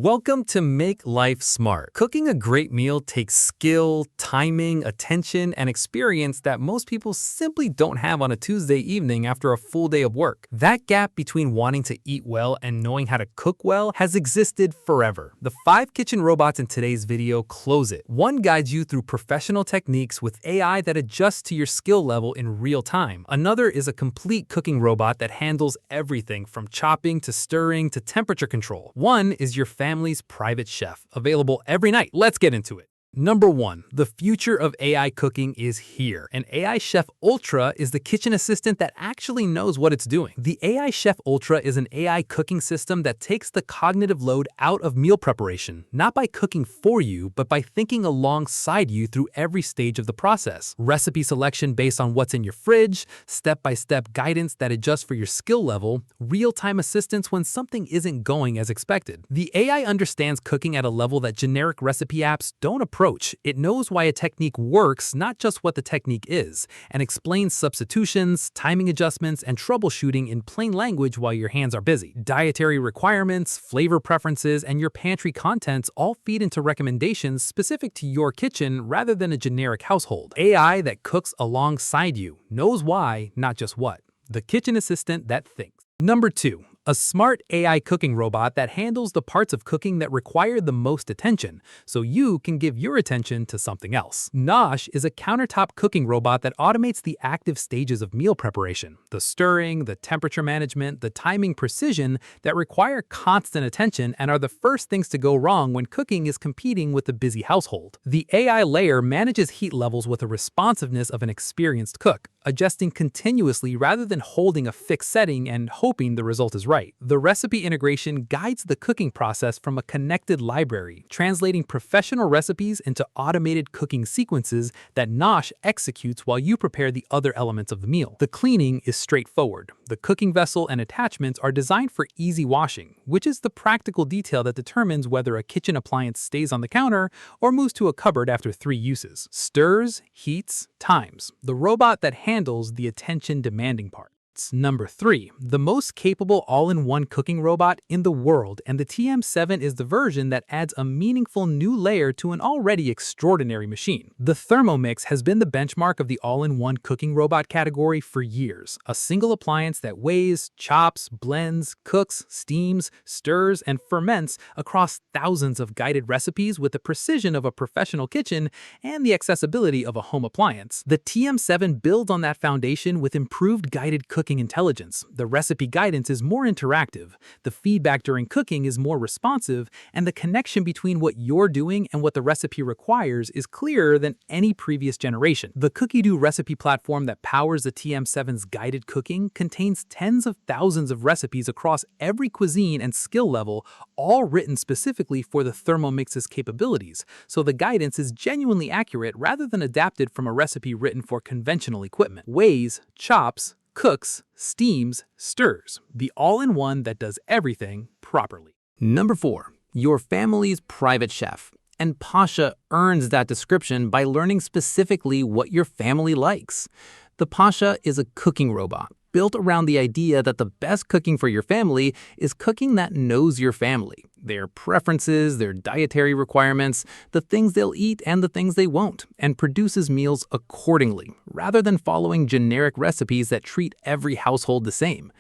Welcome to Make Life Smart. Cooking a great meal takes skill, timing, attention, and experience that most people simply don't have on a Tuesday evening after a full day of work. That gap between wanting to eat well and knowing how to cook well has existed forever. The 5 kitchen robots in today's video close it. One guides you through professional techniques with AI that adjusts to your skill level in real time. Another is a complete cooking robot that handles everything from chopping to stirring to temperature control. One is your family's private chef, available every night. Let's get into it. Number 1. The future of AI cooking is here. An AIChef Ultra is the kitchen assistant that actually knows what it's doing. The AIChef Ultra is an AI cooking system that takes the cognitive load out of meal preparation, not by cooking for you, but by thinking alongside you through every stage of the process. Recipe selection based on what's in your fridge, step-by-step guidance that adjusts for your skill level, real-time assistance when something isn't going as expected. The AI understands cooking at a level that generic recipe apps don't approach. It knows why a technique works, not just what the technique is, and explains substitutions, timing adjustments, and troubleshooting in plain language while your hands are busy. Dietary requirements, flavor preferences, and your pantry contents all feed into recommendations specific to your kitchen rather than a generic household. AI that cooks alongside you knows why, not just what. The kitchen assistant that thinks. Number 2. A smart AI cooking robot that handles the parts of cooking that require the most attention, so you can give your attention to something else. Nosh is a countertop cooking robot that automates the active stages of meal preparation, the stirring, the temperature management, the timing precision that require constant attention and are the first things to go wrong when cooking is competing with a busy household. The AI layer manages heat levels with the responsiveness of an experienced cook, adjusting continuously rather than holding a fixed setting and hoping the result is right. The recipe integration guides the cooking process from a connected library, translating professional recipes into automated cooking sequences that Nosh executes while you prepare the other elements of the meal. The cleaning is straightforward. The cooking vessel and attachments are designed for easy washing, which is the practical detail that determines whether a kitchen appliance stays on the counter or moves to a cupboard after 3 uses. Stirs, heats, times. The robot that handles the attention-demanding part. Number 3. The most capable all-in-one cooking robot in the world, and the TM7 is the version that adds a meaningful new layer to an already extraordinary machine. The Thermomix has been the benchmark of the all-in-one cooking robot category for years, a single appliance that weighs, chops, blends, cooks, steams, stirs, and ferments across thousands of guided recipes with the precision of a professional kitchen and the accessibility of a home appliance. The TM7 builds on that foundation with improved guided cooking intelligence. The recipe guidance is more interactive, the feedback during cooking is more responsive, and the connection between what you're doing and what the recipe requires is clearer than any previous generation. The CookieDo recipe platform that powers the TM7's guided cooking contains tens of thousands of recipes across every cuisine and skill level, all written specifically for the Thermomix's capabilities, so the guidance is genuinely accurate rather than adapted from a recipe written for conventional equipment. Weighs, chops, cooks, steams, stirs. The all-in-one that does everything properly. Number 4. Your family's private chef. And Posha earns that description by learning specifically what your family likes. The Posha is a cooking robot built around the idea that the best cooking for your family is cooking that knows your family, their preferences, their dietary requirements, the things they'll eat and the things they won't, and produces meals accordingly, rather than following generic recipes that treat every household the same.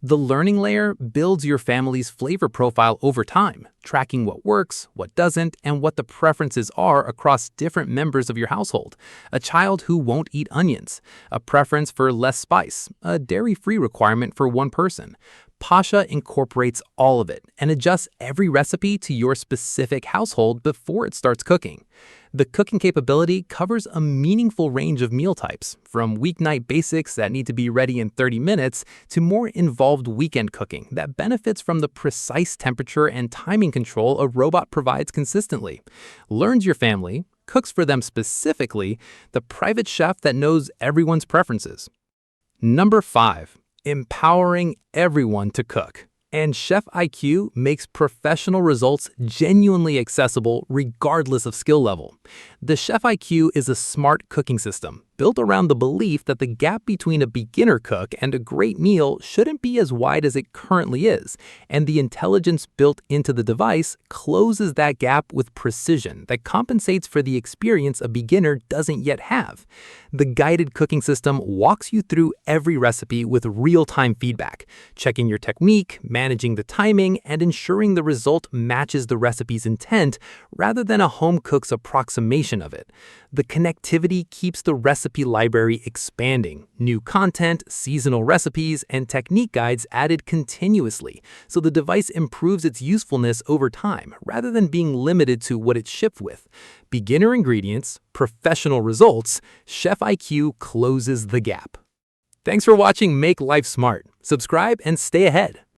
The learning layer builds your family's flavor profile over time, tracking what works, what doesn't, and what the preferences are across different members of your household. A child who won't eat onions, a preference for less spice, a dairy-free requirement for one person. Posha incorporates all of it and adjusts every recipe to your specific household before it starts cooking. The cooking capability covers a meaningful range of meal types, from weeknight basics that need to be ready in 30 minutes to more involved weekend cooking that benefits from the precise temperature and timing control a robot provides consistently. Learns your family, cooks for them specifically, the private chef that knows everyone's preferences. Number 5. Empowering everyone to cook. And Chef IQ makes professional results genuinely accessible regardless of skill level. The Chef IQ is a smart cooking system built around the belief that the gap between a beginner cook and a great meal shouldn't be as wide as it currently is, and the intelligence built into the device closes that gap with precision that compensates for the experience a beginner doesn't yet have. The guided cooking system walks you through every recipe with real-time feedback, checking your technique, managing the timing, and ensuring the result matches the recipe's intent rather than a home cook's approximation of it. The connectivity keeps the recipe library expanding, new content, seasonal recipes, and technique guides added continuously, so the device improves its usefulness over time rather than being limited to what it's shipped with. Beginner ingredients, professional results, Chef IQ closes the gap. Thanks for watching Make Life Smart. Subscribe and stay ahead.